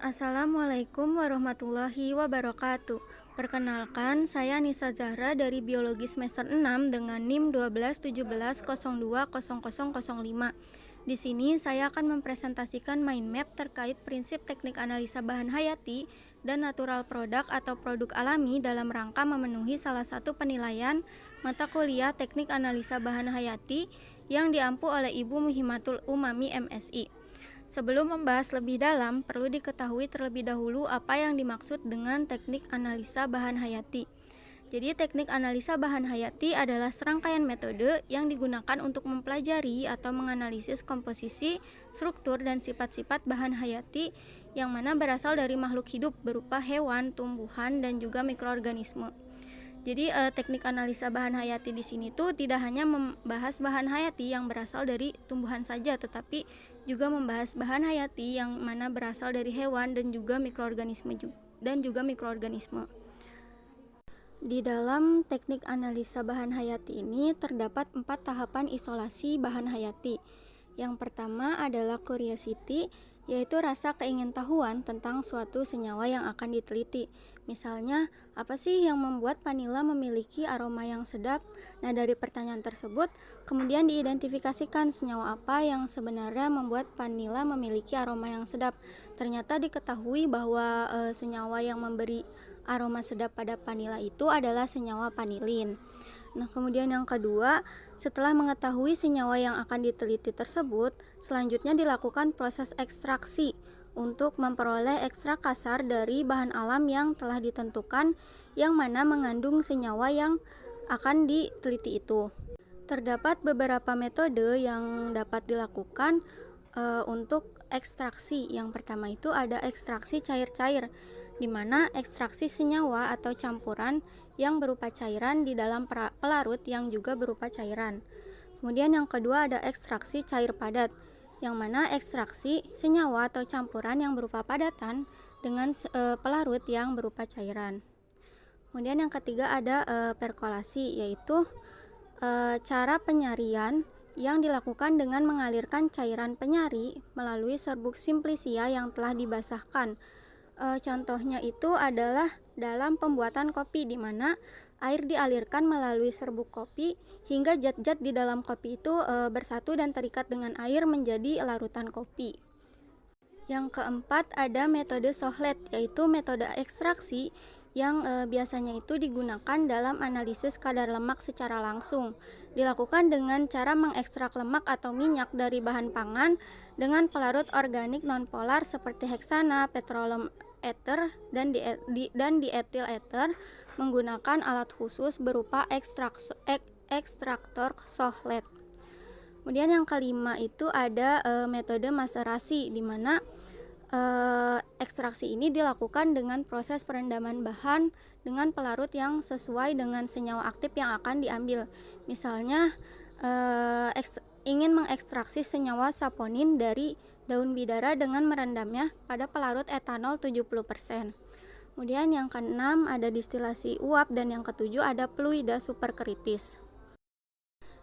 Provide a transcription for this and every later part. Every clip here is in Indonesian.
Assalamualaikum warahmatullahi wabarakatuh. Perkenalkan, saya Nisa Zahra dari Biologi semester 6 dengan NIM 1217020005. Di sini saya akan mempresentasikan mind map terkait prinsip teknik analisa bahan hayati dan natural product atau produk alami dalam rangka memenuhi salah satu penilaian mata kuliah teknik analisa bahan hayati yang diampu oleh Ibu Muhimatul Umami MSI. Sebelum membahas lebih dalam, perlu diketahui terlebih dahulu apa yang dimaksud dengan teknik analisa bahan hayati. Jadi, teknik analisa bahan hayati adalah serangkaian metode yang digunakan untuk mempelajari atau menganalisis komposisi, struktur, dan sifat-sifat bahan hayati yang mana berasal dari makhluk hidup berupa hewan, tumbuhan, dan juga mikroorganisme. Jadi teknik analisa bahan hayati di sini tuh tidak hanya membahas bahan hayati yang berasal dari tumbuhan saja, tetapi juga membahas bahan hayati yang mana berasal dari hewan dan juga mikroorganisme. Di dalam teknik analisa bahan hayati ini terdapat 4 tahapan isolasi bahan hayati. Yang pertama adalah curiosity, yaitu rasa keingintahuan tentang suatu senyawa yang akan diteliti. Misalnya, apa sih yang membuat vanila memiliki aroma yang sedap? Nah, dari pertanyaan tersebut, kemudian diidentifikasikan senyawa apa yang sebenarnya membuat vanila memiliki aroma yang sedap. Ternyata diketahui bahwa senyawa yang memberi aroma sedap pada vanila itu adalah senyawa vanilin. Nah, kemudian yang kedua, setelah mengetahui senyawa yang akan diteliti tersebut, selanjutnya dilakukan proses ekstraksi untuk memperoleh ekstrak kasar dari bahan alam yang telah ditentukan yang mana mengandung senyawa yang akan diteliti itu. Terdapat beberapa metode yang dapat dilakukan untuk ekstraksi. Yang pertama itu ada ekstraksi cair-cair, di mana ekstraksi senyawa atau campuran yang berupa cairan di dalam pelarut yang juga berupa cairan. Kemudian yang kedua ada ekstraksi cair padat, yang mana ekstraksi senyawa atau campuran yang berupa padatan dengan pelarut yang berupa cairan. Kemudian yang ketiga ada perkolasi, yaitu cara penyarian yang dilakukan dengan mengalirkan cairan penyari melalui serbuk simplisia yang telah dibasahkan. Contohnya itu adalah dalam pembuatan kopi, di mana air dialirkan melalui serbuk kopi hingga zat-zat di dalam kopi itu bersatu dan terikat dengan air menjadi larutan kopi. Yang keempat ada metode Sohlet, yaitu metode ekstraksi yang biasanya itu digunakan dalam analisis kadar lemak secara langsung. Dilakukan dengan cara mengekstrak lemak atau minyak dari bahan pangan dengan pelarut organik nonpolar seperti heksana, petroleum ether, dan dietil ether menggunakan alat khusus berupa ekstraktor Sohlet. Kemudian yang kelima itu ada metode maserasi, di mana ekstraksi ini dilakukan dengan proses perendaman bahan dengan pelarut yang sesuai dengan senyawa aktif yang akan diambil. Misalnya ingin mengekstraksi senyawa saponin dari daun bidara dengan merendamnya pada pelarut etanol 70%. Kemudian yang keenam ada distilasi uap, dan yang ketujuh ada fluida superkritis.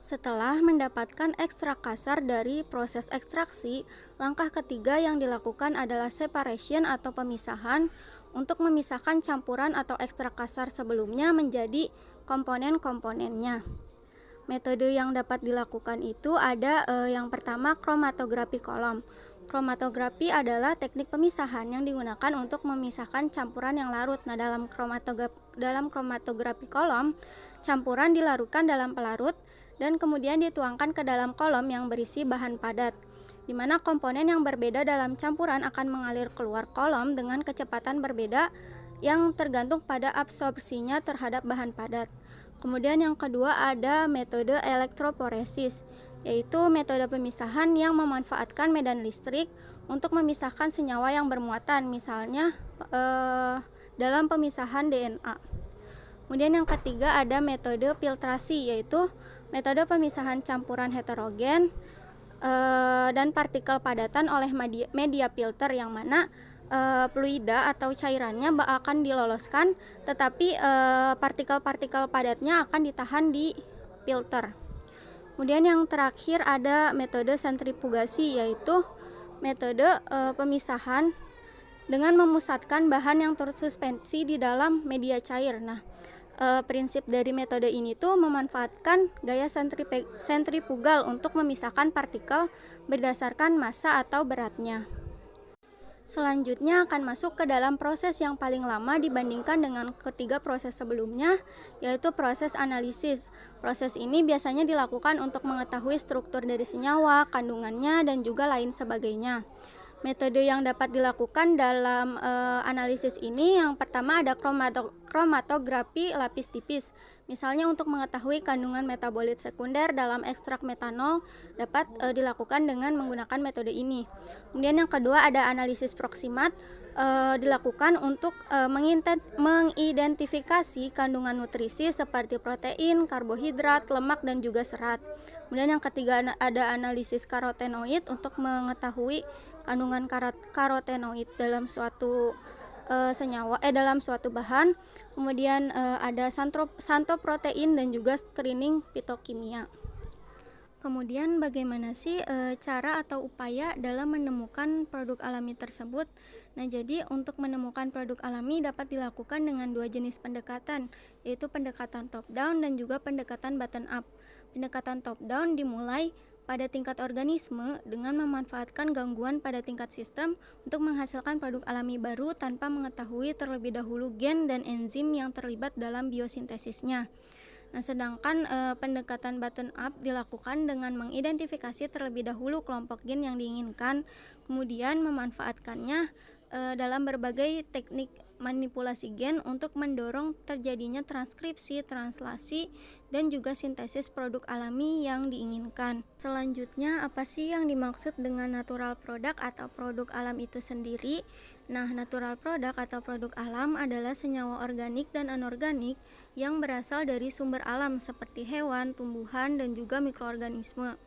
Setelah mendapatkan ekstrak kasar dari proses ekstraksi, langkah ketiga yang dilakukan adalah separation atau pemisahan untuk memisahkan campuran atau ekstrak kasar sebelumnya menjadi komponen-komponennya. Metode yang dapat dilakukan itu ada yang pertama kromatografi kolom. Kromatografi adalah teknik pemisahan yang digunakan untuk memisahkan campuran yang larut. Nah, dalam kromatografi kolom, campuran dilarutkan dalam pelarut dan kemudian dituangkan ke dalam kolom yang berisi bahan padat, di mana komponen yang berbeda dalam campuran akan mengalir keluar kolom dengan kecepatan berbeda yang tergantung pada absorpsinya terhadap bahan padat. Kemudian yang kedua ada metode elektroporesis, yaitu metode pemisahan yang memanfaatkan medan listrik untuk memisahkan senyawa yang bermuatan, misalnya dalam pemisahan DNA. Kemudian yang ketiga ada metode filtrasi, yaitu metode pemisahan campuran heterogen dan partikel padatan oleh media filter, yang mana fluida atau cairannya akan diloloskan, tetapi partikel-partikel padatnya akan ditahan di filter. Kemudian yang terakhir ada metode sentrifugasi, yaitu metode pemisahan dengan memusatkan bahan yang tersuspensi di dalam media cair. Nah, prinsip dari metode ini tuh memanfaatkan gaya sentrifugal untuk memisahkan partikel berdasarkan massa atau beratnya. Selanjutnya akan masuk ke dalam proses yang paling lama dibandingkan dengan ketiga proses sebelumnya, yaitu proses analisis. Proses ini biasanya dilakukan untuk mengetahui struktur dari senyawa, kandungannya, dan juga lain sebagainya. Metode yang dapat dilakukan dalam analisis ini yang pertama ada kromatografi lapis tipis. Misalnya untuk mengetahui kandungan metabolit sekunder dalam ekstrak metanol dapat dilakukan dengan menggunakan metode ini. Kemudian yang kedua ada analisis proksimat, dilakukan untuk mengidentifikasi kandungan nutrisi seperti protein, karbohidrat, lemak, dan juga serat. Kemudian yang ketiga ada analisis karotenoid untuk mengetahui kandungan karotenoid dalam suatu dalam suatu bahan. Kemudian ada santoprotein dan juga screening fitokimia. Kemudian bagaimana sih cara atau upaya dalam menemukan produk alami tersebut? Nah, jadi untuk menemukan produk alami dapat dilakukan dengan dua jenis pendekatan, yaitu pendekatan top down dan juga pendekatan bottom up. Pendekatan top down dimulai pada tingkat organisme dengan memanfaatkan gangguan pada tingkat sistem untuk menghasilkan produk alami baru tanpa mengetahui terlebih dahulu gen dan enzim yang terlibat dalam biosintesisnya. Nah, sedangkan pendekatan bottom up dilakukan dengan mengidentifikasi terlebih dahulu kelompok gen yang diinginkan, kemudian memanfaatkannya dalam berbagai teknik manipulasi gen untuk mendorong terjadinya transkripsi, translasi, dan juga sintesis produk alami yang diinginkan. Selanjutnya, apa sih yang dimaksud dengan natural product atau produk alam itu sendiri? Nah, natural product atau produk alam adalah senyawa organik dan anorganik yang berasal dari sumber alam seperti hewan, tumbuhan, dan juga mikroorganisme.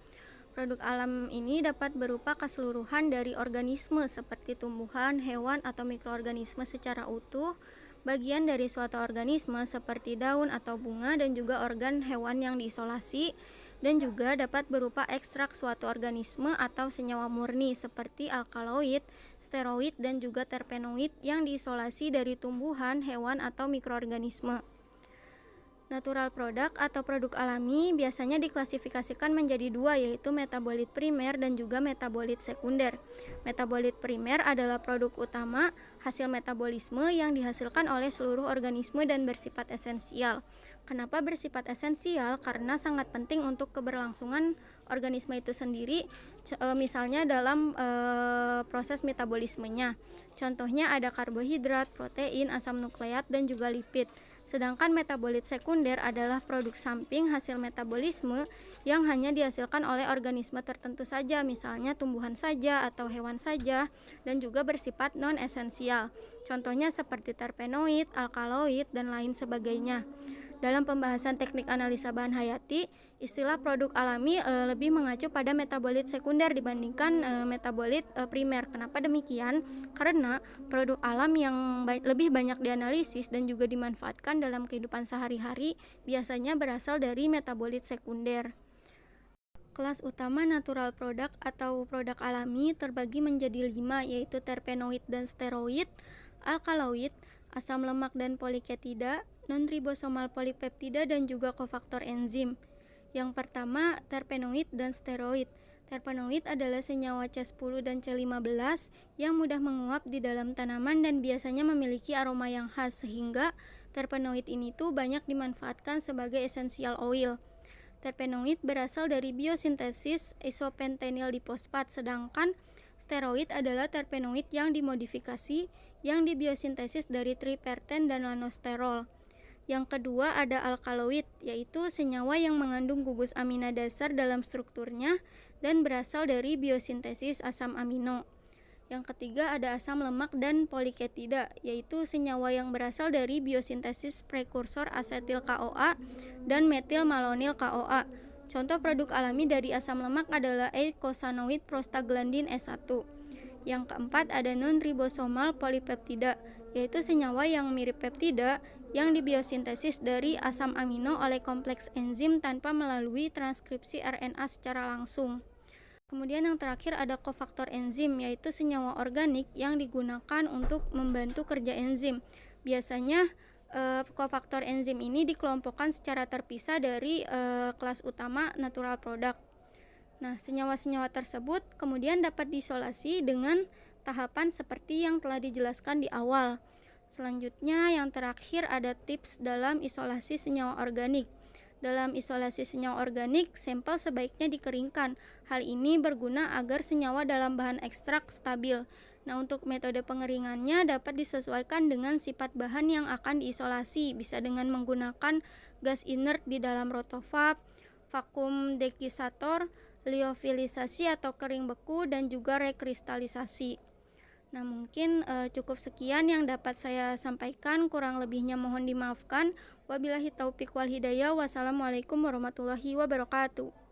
Produk alam ini dapat berupa keseluruhan dari organisme seperti tumbuhan, hewan, atau mikroorganisme secara utuh, bagian dari suatu organisme seperti daun atau bunga, dan juga organ hewan yang diisolasi, dan juga dapat berupa ekstrak suatu organisme atau senyawa murni seperti alkaloid, steroid, dan juga terpenoid yang diisolasi dari tumbuhan, hewan, atau mikroorganisme. Natural product atau produk alami biasanya diklasifikasikan menjadi dua, yaitu metabolit primer dan juga metabolit sekunder. Metabolit primer adalah produk utama hasil metabolisme yang dihasilkan oleh seluruh organisme dan bersifat esensial. Kenapa bersifat esensial? Karena sangat penting untuk keberlangsungan organisme itu sendiri, misalnya dalam proses metabolismenya. Contohnya ada karbohidrat, protein, asam nukleat, dan juga lipid. Sedangkan metabolit sekunder adalah produk samping hasil metabolisme yang hanya dihasilkan oleh organisme tertentu saja, misalnya tumbuhan saja atau hewan saja, dan juga bersifat non-esensial. Contohnya seperti terpenoid, alkaloid, dan lain sebagainya. Dalam pembahasan teknik analisa bahan hayati, istilah produk alami lebih mengacu pada metabolit sekunder dibandingkan metabolit primer. Kenapa demikian? Karena produk alam yang lebih banyak dianalisis dan juga dimanfaatkan dalam kehidupan sehari-hari biasanya berasal dari metabolit sekunder. Kelas utama natural product atau produk alami terbagi menjadi 5, yaitu terpenoid dan steroid, alkaloid, asam lemak dan poliketida, non-ribosomal polipeptida, dan juga kofaktor enzim. Yang pertama, terpenoid dan steroid. Terpenoid adalah senyawa C10 dan C15 yang mudah menguap di dalam tanaman dan biasanya memiliki aroma yang khas, sehingga terpenoid ini tuh banyak dimanfaatkan sebagai essential oil. Terpenoid berasal dari biosintesis isopentenyl difosfat, sedangkan steroid adalah terpenoid yang dimodifikasi yang dibiosintesis dari triperten dan lanosterol. Yang kedua ada alkaloid, yaitu senyawa yang mengandung gugus amina dasar dalam strukturnya dan berasal dari biosintesis asam amino. Yang ketiga ada asam lemak dan poliketida, yaitu senyawa yang berasal dari biosintesis prekursor asetil CoA dan metil malonil CoA. Contoh produk alami dari asam lemak adalah eicosanoid prostaglandin S1. Yang keempat ada non-ribosomal polipeptida, yaitu senyawa yang mirip peptida yang dibiosintesis dari asam amino oleh kompleks enzim tanpa melalui transkripsi RNA secara langsung. Kemudian yang terakhir ada kofaktor enzim, yaitu senyawa organik yang digunakan untuk membantu kerja enzim. Biasanya kofaktor enzim ini dikelompokkan secara terpisah dari kelas utama natural product. Nah, senyawa-senyawa tersebut kemudian dapat diisolasi dengan tahapan seperti yang telah dijelaskan di awal. Selanjutnya, yang terakhir ada tips dalam isolasi senyawa organik. Dalam isolasi senyawa organik, sampel sebaiknya dikeringkan. Hal ini berguna agar senyawa dalam bahan ekstrak stabil. Nah, untuk metode pengeringannya dapat disesuaikan dengan sifat bahan yang akan diisolasi, bisa dengan menggunakan gas inert di dalam rotovap, vakum dekisator, liofilisasi atau kering beku, dan juga rekristalisasi. Nah, mungkin cukup sekian yang dapat saya sampaikan, kurang lebihnya mohon dimaafkan. Wabillahi taufik wal hidayah. Wassalamualaikum warahmatullahi wabarakatuh.